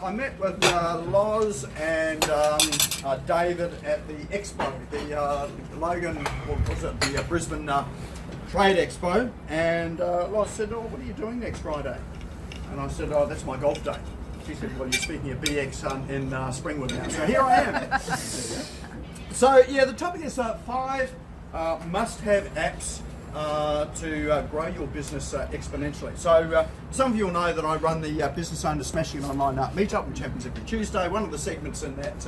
I met with Loz and David at the Expo, the Logan, what was it, the Brisbane Trade Expo, and Loz said, "Oh, what are you doing next Friday?" And I said, "Oh, that's my golf day." She said, "Well, you're speaking of BX in Springwood now." So here I am. So yeah, the topic is 5 must-have apps to grow your business exponentially. So some of you will know that I run the Business Owner Smashing It Online meetup, which happens every Tuesday. One of the segments in that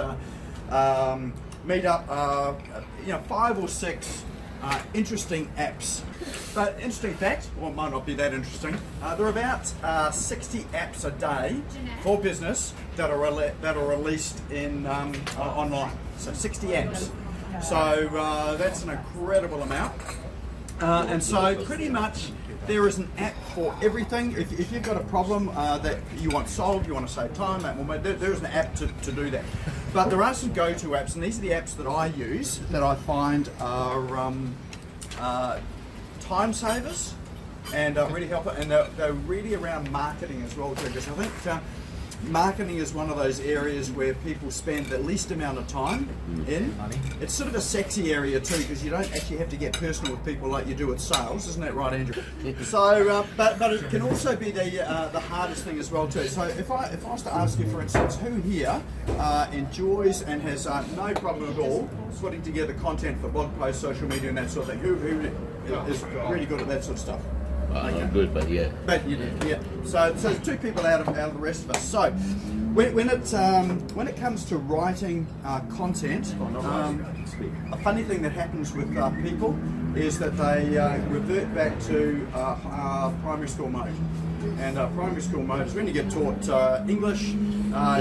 meetup, 5 or 6 interesting apps. But interesting fact, well, it might not be that interesting. There are about 60 apps a day for business that are released in online. So 60 apps. So that's an incredible amount. And so pretty much there is an app for everything. If you've got a problem that you want solved, you want to save time, there is an app to do that. But there are some go-to apps, and these are the apps that I use that I find are time savers and really helpful, and they're really around marketing as well, because I think marketing is one of those areas where people spend the least amount of time in. It's sort of a sexy area too, because you don't actually have to get personal with people like you do with sales, isn't that right, Andrew? So, but it can also be the hardest thing as well too. So if I was to ask you, for instance, who here enjoys and has no problem at all putting together content for blog posts, social media, and that sort of thing? Who is really good at that sort of stuff? Okay. I'm good, but yeah. But you do, yeah. So there's 2 people out of the rest of us. So when it comes to writing content, a funny thing that happens with people is that they revert back to primary school mode. And primary school mode is when you get taught English,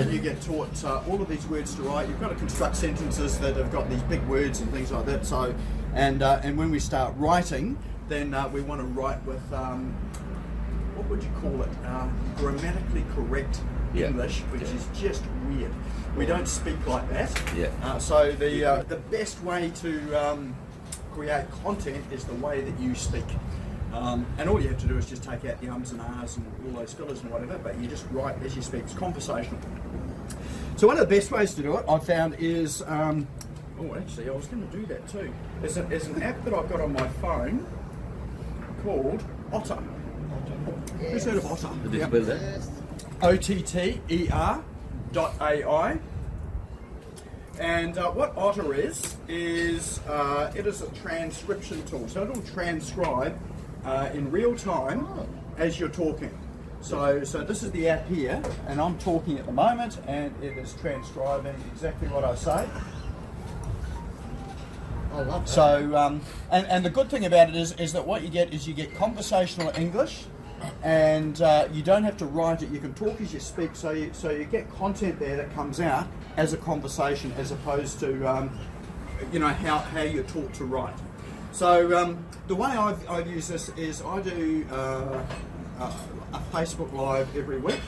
you get taught all of these words to write. You've got to construct sentences that have got these big words and things like that. So, and when we start writing, then we want to write with, what would you call it, grammatically correct English, which is just weird. We don't speak like that. Yeah. So the best way to create content is the way that you speak. And all you have to do is just take out the ums and ahs and all those fillers and whatever, but you just write as you speak. It's conversational. So one of the best ways to do it, I've found, is, actually I was going to do that too. There's an app that I've got on my phone called Otter. Who's heard of Otter? Did you spell that? OTTER.ai. And what Otter is it is a transcription tool. So it'll transcribe in real time as you're talking. So this is the app here, and I'm talking at the moment, and it is transcribing exactly what I say. So, and the good thing about it is that what you get is you get conversational English, and you don't have to write it. You can talk as you speak. So you get content there that comes out as a conversation, as opposed to how you're taught to write. So the way I've used this is I do a Facebook Live every week.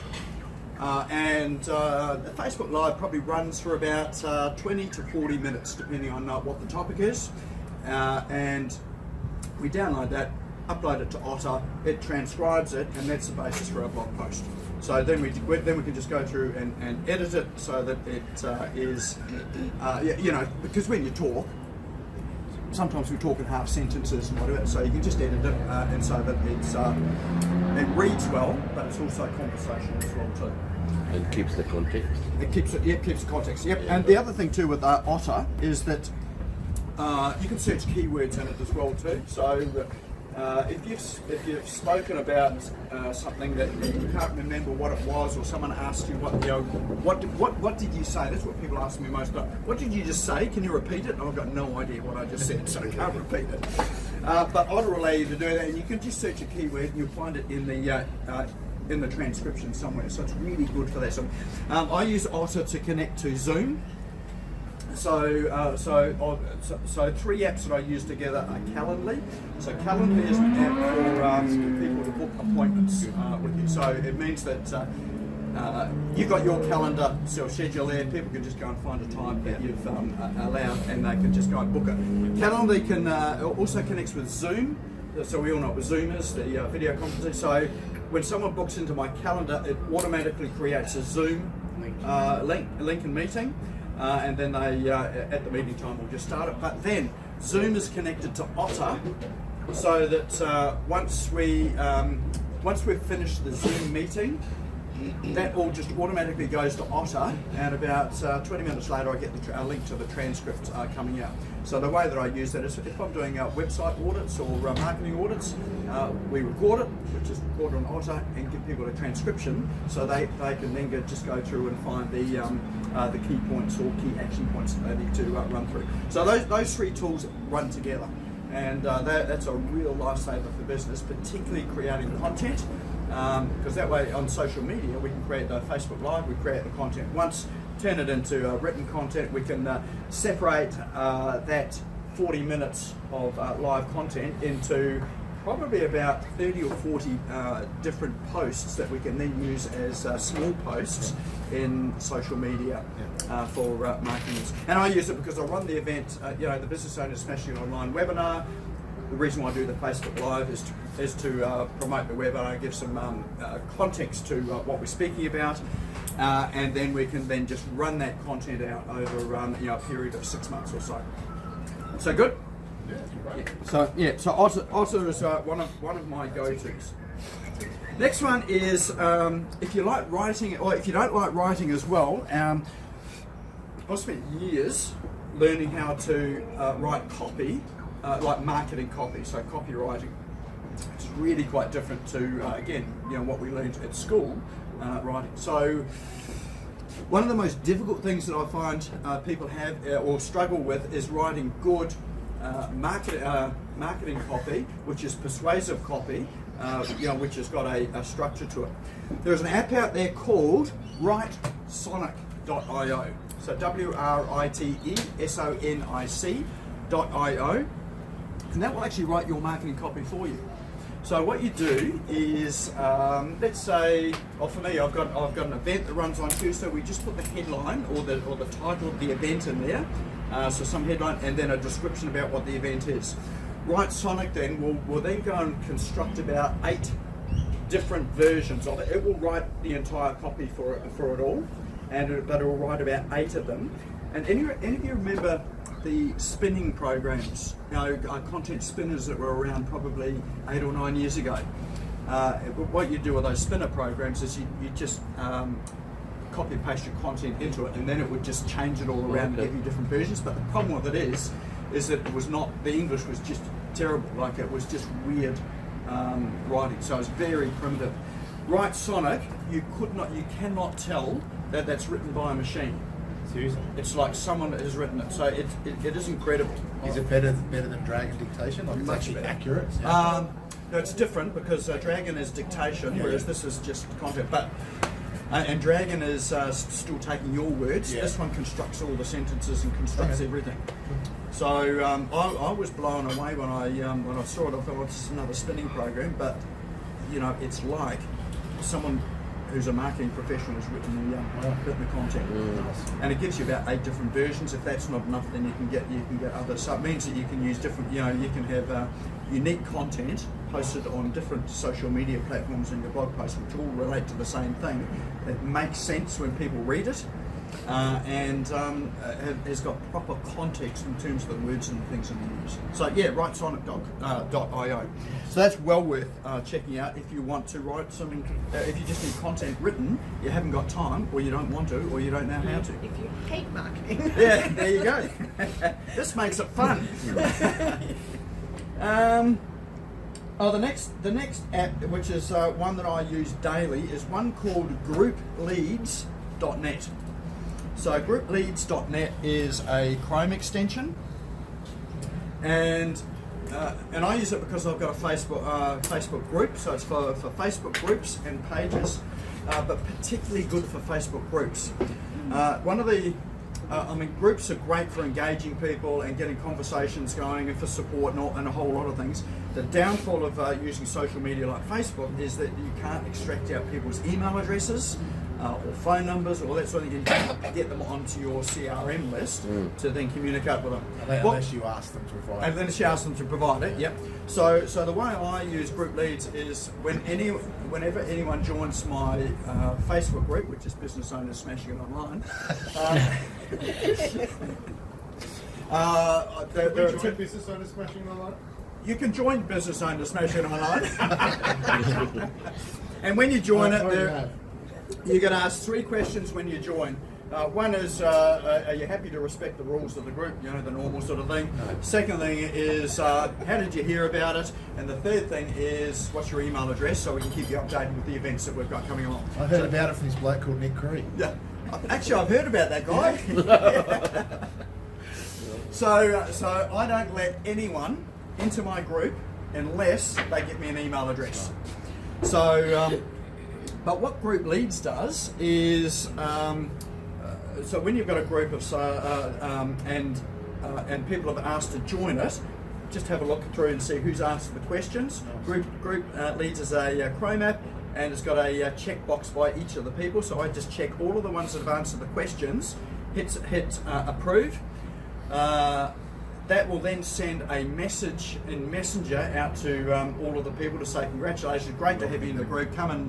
And the Facebook Live probably runs for about 20 to 40 minutes, depending on what the topic is. And we download that, upload it to Otter, it transcribes it, and that's the basis for our blog post. So then we can just go through and edit it so that it is, because when you talk, sometimes we talk in half sentences and whatever, so you can just edit it and so that it reads well, but it's also conversational as well too. And keeps the context. It keeps the context. Yep. And the other thing too with Otter is that you can search keywords in it as well too. So if you've spoken about something that you can't remember what it was, or someone asks you what did you say? That's what people ask me most about. What did you just say? Can you repeat it? And I've got no idea what I just said, so I can't repeat it. But Otter will allow you to do that, and you can just search a keyword and you'll find it in the transcription somewhere. So it's really good for that. So I use Otter to connect to Zoom. So 3 apps that I use together are Calendly. So Calendly is an app for people to book appointments with you. So it means that you've got your calendar schedule there. People can just go and find a time that you've allowed, and they can just go and book it. Calendly can also connects with Zoom. So we all know what Zoom is, the video conferencing. So when someone books into my calendar, it automatically creates a Zoom Lincoln meeting, and then they at the meeting time we'll just start it. But then Zoom is connected to Otter, so that once we've finished the Zoom meeting, that all just automatically goes to Otter, and about 20 minutes later I get a link to the transcript coming out. So the way that I use that is if I'm doing website audits or marketing audits, we record it, which is recorded on Otter, and give people a transcription so they can then just go through and find the key points or key action points that they need to run through. So those three tools run together, and that's a real lifesaver for business, particularly creating content. Because that way on social media we can create the Facebook Live, we create the content once, turn it into written content, we can separate that 40 minutes of live content into probably about 30 or 40 different posts that we can then use as small posts in social media for marketing. And I use it because I run the event, the Business Owners Smashing Online webinar. The reason why I do the Facebook Live is to promote the webinar, give some context to what we're speaking about, and then we can then just run that content out over a period of 6 months or so. So good. Yeah. So Otter is one of my go-tos. Next one is if you like writing, or if you don't like writing as well. I spent years learning how to write copy. Like marketing copy, so copywriting. It's really quite different to, again, what we learned at school, writing. So one of the most difficult things that I find people have or struggle with is writing good marketing copy, which is persuasive copy, which has got a structure to it. There's an app out there called writesonic.io. So WRITESONIC.io. And that will actually write your marketing copy for you. So what you do is, let's say, for me, I've got an event that runs on Tuesday. We just put the headline or the title of the event in there, so some headline, and then a description about what the event is. Write Sonic then will then go and construct about 8 different versions of it. It will write the entire copy for it all, but it will write about 8 of them. And any of you remember the spinning programs, content spinners that were around probably 8 or 9 years ago? What you do with those spinner programs is you just copy and paste your content into it, and then it would just change it all around and give you different versions. But the problem with it is that it was not, the English was just terrible, like it was just weird writing, so it's very primitive. Write Sonic, you cannot tell that that's written by a machine. Seriously? It's like someone has written it, so it is incredible. Is it better than Dragon dictation? Like it's actually accurate? No, it's different because Dragon is dictation, whereas this is just content. But and Dragon is still taking your words. Yeah. This one constructs all the sentences and constructs everything. So I was blown away when I saw it. I thought, it's another spinning program, but it's like someone who's a marketing professional has written the content, and it gives you about 8 different versions. If that's not enough, then you can get others. So it means that you can use different, you can have unique content posted on different social media platforms in your blog post, which all relate to the same thing. It makes sense when people read it, and has got proper context in terms of the words and the things that they use. So writesonic.io. So that's well worth checking out if you want to write something. If you just need content written, you haven't got time, or you don't want to, or you don't know how to. If you hate marketing. Yeah, there you go. This makes it fun. The next app, which is one that I use daily, is one called GroupLeads.net. So GroupLeads.net is a Chrome extension, and I use it because I've got a Facebook group. So it's for Facebook groups and pages, but particularly good for Facebook groups. Groups are great for engaging people and getting conversations going and for support and a whole lot of things. The downfall of using social media like Facebook is that you can't extract out people's email addresses or phone numbers, or that sort of thing, and get them onto your CRM list to then communicate with them. Unless you ask them to provide it. Unless you ask them to provide it, yep. So the way I use group leads is whenever anyone joins my Facebook group, which is Business Owners Smashing It Online. Business Owners Smashing It Online? You can join Business Owners Smashing It Online. And when you join you're going to ask 3 questions when you join. One is, are you happy to respect the rules of the group? You know, the normal sort of thing. No. Second thing is, how did you hear about it? And the third thing is, what's your email address so we can keep you updated with the events that we've got coming along. I heard about it from this bloke called Nik Cree. Yeah. Actually, I've heard about that guy. So I don't let anyone into my group unless they give me an email address. So, but what Group Leads does is, so when you've got a group of and people have asked to join it, just have a look through and see who's answered the questions. Group Leads is a Chrome app, and it's got a check box by each of the people. So I just check all of the ones that have answered the questions, hit approve. That will then send a message in Messenger out to all of the people to say congratulations, great to have you in the group. Come and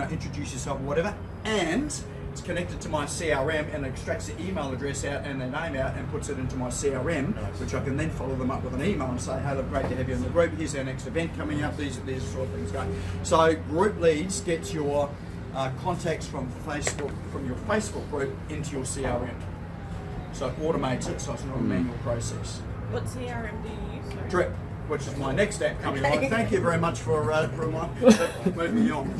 introduce yourself or whatever. And it's connected to my CRM and extracts the email address out and their name out and puts it into my CRM, which I can then follow them up with an email and say, hey, look, great to have you in the group. Here's our next event coming up. These sort of things going. So Group Leads gets your contacts from your Facebook group into your CRM. So it automates it, so it's not a manual process. What CRM do you use? Sorry? Drip, which is my next app coming on. Thank you very much for moving me on.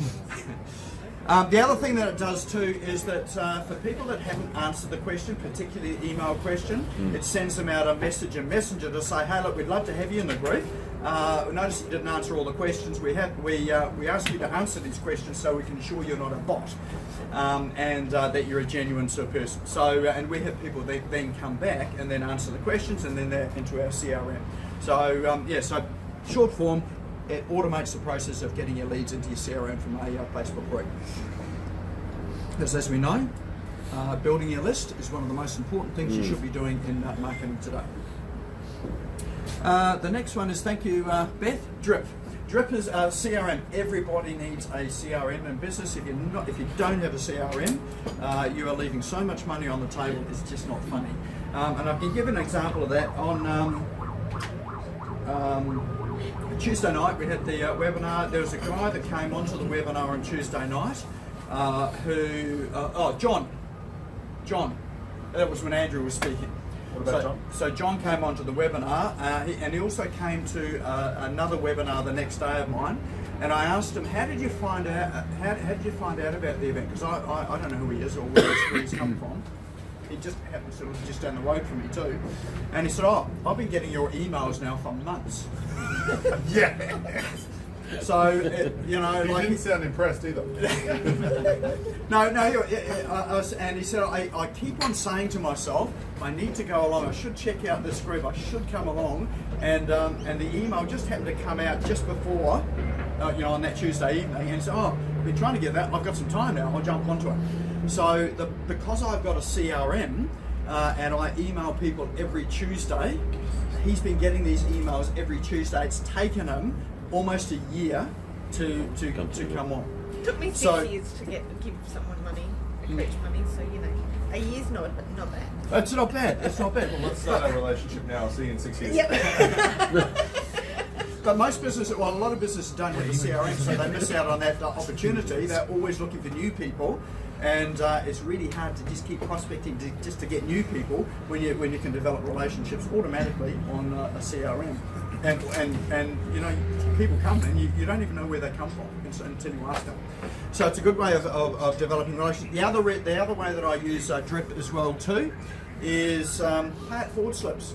The other thing that it does too is that for people that haven't answered the question, particularly the email question, it sends them out a message in Messenger to say, hey, look, we'd love to have you in the group. Notice you didn't answer all the questions. We asked you to answer these questions so we can ensure you're not a bot and that you're a genuine sort of person. So, and we have people that then come back and then answer the questions and then they're into our CRM. So, so short form, it automates the process of getting your leads into your CRM from a Facebook group. Because as we know, building your list is one of the most important things you should be doing in marketing today. The next one is, thank you, Beth. Drip. Drip is a CRM. Everybody needs a CRM in business. If you don't have a CRM, you are leaving so much money on the table. It's just not funny. And I can give an example of that on Tuesday night. We had the webinar. There was a guy that came onto the webinar on Tuesday night John. That was when Andrew was speaking. What about John? So John came onto the webinar, and he also came to another webinar the next day of mine. And I asked him, how did you find out? How did you find out about the event? Because I don't know who he is or where he's come from. He just happens to live just down the road from me too. And he said, "Oh, I've been getting your emails now for months." Yeah. So he didn't sound impressed either. No. And he said, I keep on saying to myself, I need to go along. I should check out this group. I should come along. And the email just happened to come out just before, on that Tuesday evening. And he said, oh, I've been trying to get that. I've got some time now. I'll jump onto it. So because I've got a CRM and I email people every Tuesday, he's been getting these emails every Tuesday. It's taken him almost a year to come on. It took me 6 years to give someone money, Creech money, so a year's not bad. It's not bad. Well, let's start a relationship now. I'll see you in 6 years. Yep. But most businesses, a lot of businesses don't have a CRM, so they miss out on that opportunity. They're always looking for new people, and it's really hard to just keep prospecting just to get new people when you can develop relationships automatically on a CRM. And people come and you don't even know where they come from until you ask them. So it's a good way of developing relationships. The other way that I use Drip as well too is pay it forward slips.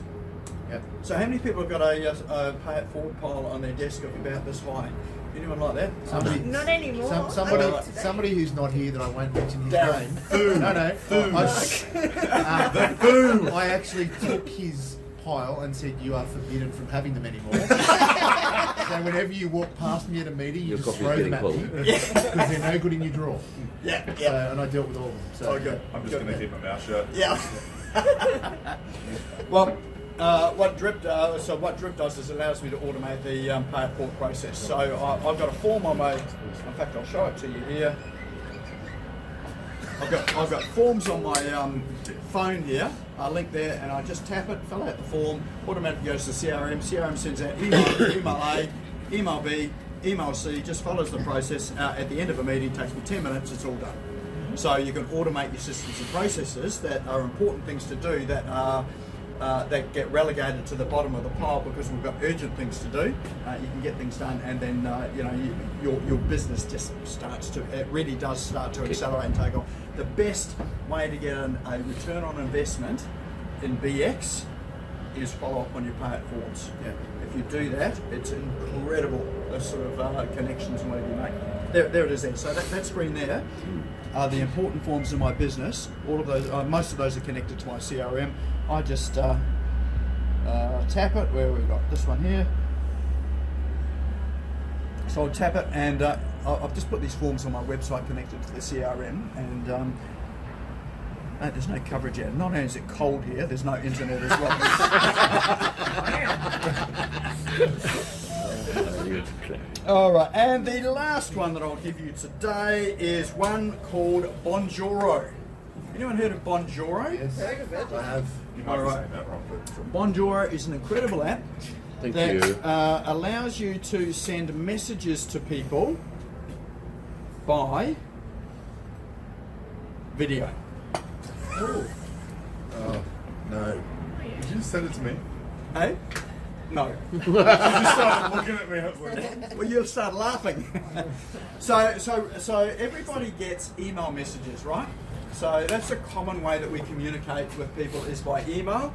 Yep. So how many people have got a pay it forward pile on their desk of about this high? Anyone like that? Not anymore. Somebody who's not here that I won't mention his Darren. name. No. I actually took his pile and said, you are forbidden from having them anymore. So whenever you walk past me at a meeting, you Your just coffee's throw them getting at cold. me because they're no good in your drawer. Yeah, So, yeah. and I dealt with all of them. So Oh, good. I'm just Good, going to man. keep my mouth shut. Yeah. Well, what Drip does is allows me to automate the pay at port process. So I've got a form on my. In fact, I'll show it to you here. I've got forms on my phone here. I link there, and I just tap it, fill out the form. Automatically goes to CRM. CRM sends out email A, email B, email C. Just follows the process. At the end of a meeting, takes me 10 minutes. It's all done. So you can automate your systems and processes that are important things to do that are that get relegated to the bottom of the pile because we've got urgent things to do. You can get things done, and then your business just starts to. It really does start to accelerate and take off. The best way to get a return on investment in BX is follow up on your pay it forwards. Yeah. If you do that, it's incredible the sort of connections and whatever you make. There it is there. So that screen there are the important forms in my business. All of those, most of those are connected to my CRM. I just tap it where we've got this one here. So I'll tap it, and I've just put these forms on my website connected to the CRM, and no, there's no coverage yet. Not only is it cold here, there's no internet as well. All right, and the last one that I'll give you today is one called Bonjoro. Anyone heard of Bonjoro? yes, I have. You might be Alright. saying that wrong, but Bonjoro is an incredible app Thank that you. allows you to send messages to people by video. Oh no. did you just send it to me? Hey? No. You just started looking at me. I was like, Well, you'll start laughing. So everybody gets email messages, right? So that's a common way that we communicate with people is by email,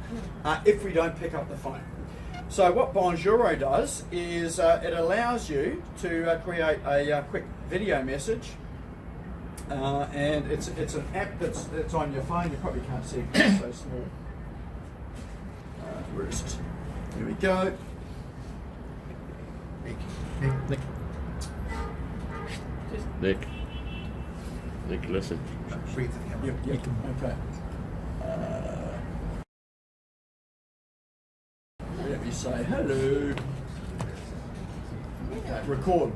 if we don't pick up the phone. So what Bonjoro does is it allows you to create a quick video message, and it's an app that's on your phone. You probably can't see it because it's so small. Where is it? Here we go. Nick, listen. Breathe in the camera. Yep. Okay. Let me say hello. Okay, record.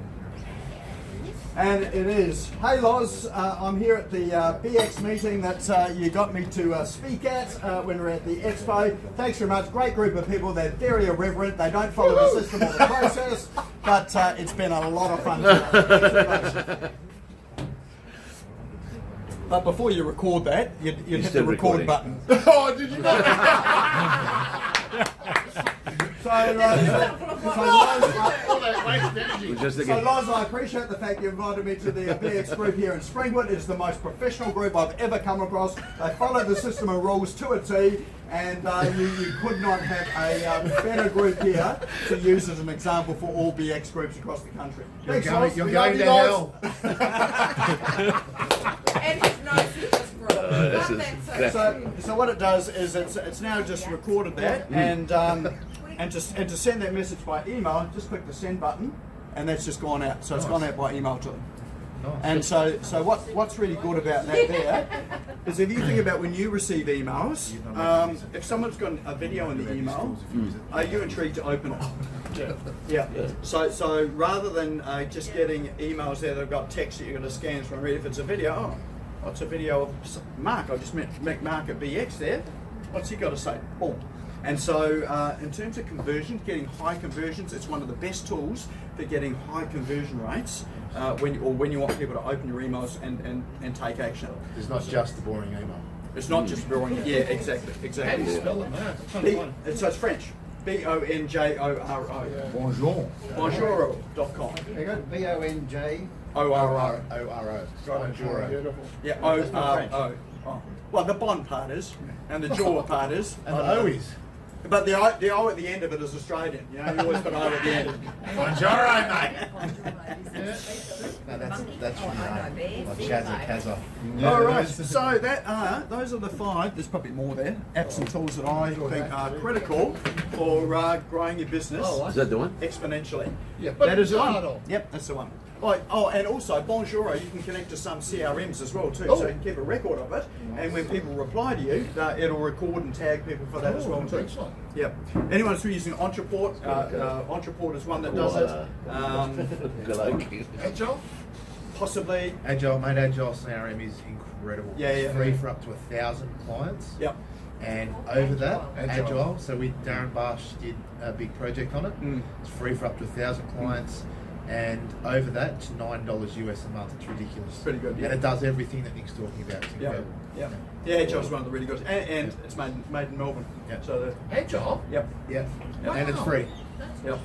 And it is, hey Loz, I'm here at the BX meeting that you got me to speak at when we were at the Expo. Thanks very much, great group of people. They're very irreverent, they don't follow the system or the process, but it's been a lot of fun today. Thanks very much. But before you record that, you hit the still record recording. button. Oh, did you not? So Loz, All that wasted energy. We're just So again. Loz, I appreciate the fact you invited me to the BX group here in Springwood. It's the most professional group I've ever come across. They follow the system and rules to a T, and you could not have a better group here to use as an example for all BX groups across the country. Thanks, Loz. You're We going love to you, Loz. hell. And his nose is just wrong. This is That's crap. So what it does is it's now just recorded that, and to send that message by email, just click the send button, and that's just gone out. So it's gone out by email to them. And so what's really good about that there is if you think about when you receive emails, if someone's got a video in the email, are you intrigued to open it? Yeah. So rather than just getting emails there that have got text that you're going to scan through and read, if it's a video, oh, it's a video of Mark. I just met Mark at BX there. What's he got to say? Boom. And so in terms of conversion, getting high conversions, it's one of the best tools for getting high conversion rates when you want people to open your emails and take action. It's not just the boring email. It's not just boring. Yeah, exactly. How do you spell it, man? So it's French. Bonjoro. Bonjour. Bonjoro.com. There you go. B-O-N-J. O-R-O. O-R-O. Bonjoro. Yeah, O-R-O. Oh. Well, the Bon part is, and the jaw part is. And the O is. But the O at the end of it is Australian. You know, you always got O at the end. Bonjour, mate. No, that's from like Shazza Kazza. All right. So those are the 5. There's probably more there. Apps and tools that I think are critical for growing your business Is that the one? exponentially. Yeah, That is the one. Yep, that's the one. And also Bonjour, you can connect to some CRMs as well too, so you can keep a record of it. And when people reply to you, it'll record and tag people for that as well too. Excellent. Yep. Anyone who's using Entreport, Entreport is one that does it. Agile? Possibly. Agile, mate. Agile CRM is incredible. Yeah, It's yeah. free for up to 1,000 clients. Yep. And over that, Agile. Agile. So Darren Barsh did a big project on it. Mm. It's free for up to 1,000 clients. And over that, it's $9 US a month. It's ridiculous. Pretty good, yeah. And it does everything that Nick's talking about. It's Yeah. incredible. Yeah. Agile's one of the really good, and it's made in Melbourne. Yeah. So Agile? yep. Yeah. Wow. And it's free. Yep.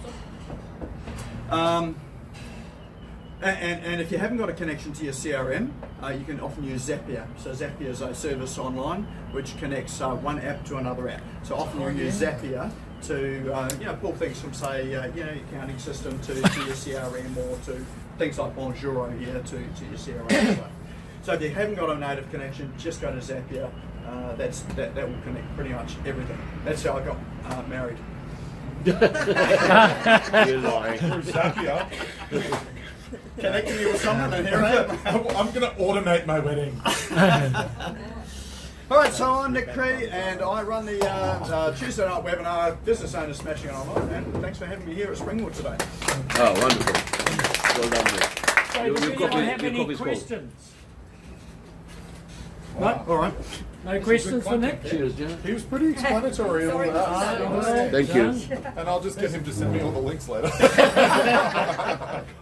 And if you haven't got a connection to your CRM, you can often use Zapier. So Zapier is a service online which connects one app to another app. So often you use Zapier to pull things from say your accounting system to your CRM, or to things like Bonjour here to your CRM. So if you haven't got a native connection, just go to Zapier. That will connect pretty much everything. That's how I got married. You're lying. Zapier. Connecting you with someone and here I am. I'm going to automate my wedding. All right, so I'm Nik Cree, and I run the Tuesday night webinar, Business Owners Smashing It Online, and thanks for having me here at Springwood today. Oh, wonderful. Well done, mate. So Your do we coffee- have your any coffee's cold. questions? No? All right. No questions for Nick? Cheers, Jan. He was pretty explanatory on that. Well Thank you. done. And I'll just get him to send me all the links later.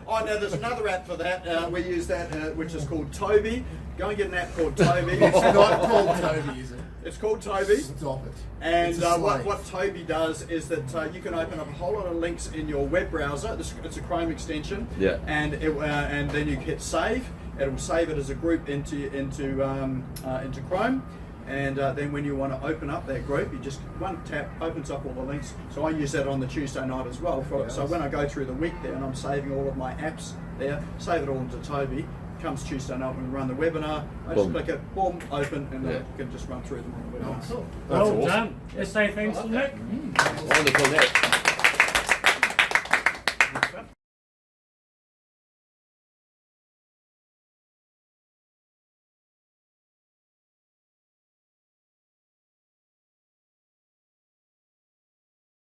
Oh, no, there's another app for that. We use that, which is called Toby. Go and get an app called Toby. It's not called Toby, is it? It's called Toby. Stop it. And It's a slave. what Toby does is that you can open up a whole lot of links in your web browser. It's a Chrome extension. Yeah. And and then you hit save. It'll save it as a group into Chrome. And then when you want to open up that group, you just one tap opens up all the links. So I use that on the Tuesday night as well. So when I go through the week there and I'm saving all of my apps there, save it all into Toby. Comes Tuesday night when we run the webinar, I just Boom. click it, boom, open, and then Yeah. you can just run through them on the webinar. Cool. Well awesome. done. Let's say thanks to Nick. Wonderful, Nick.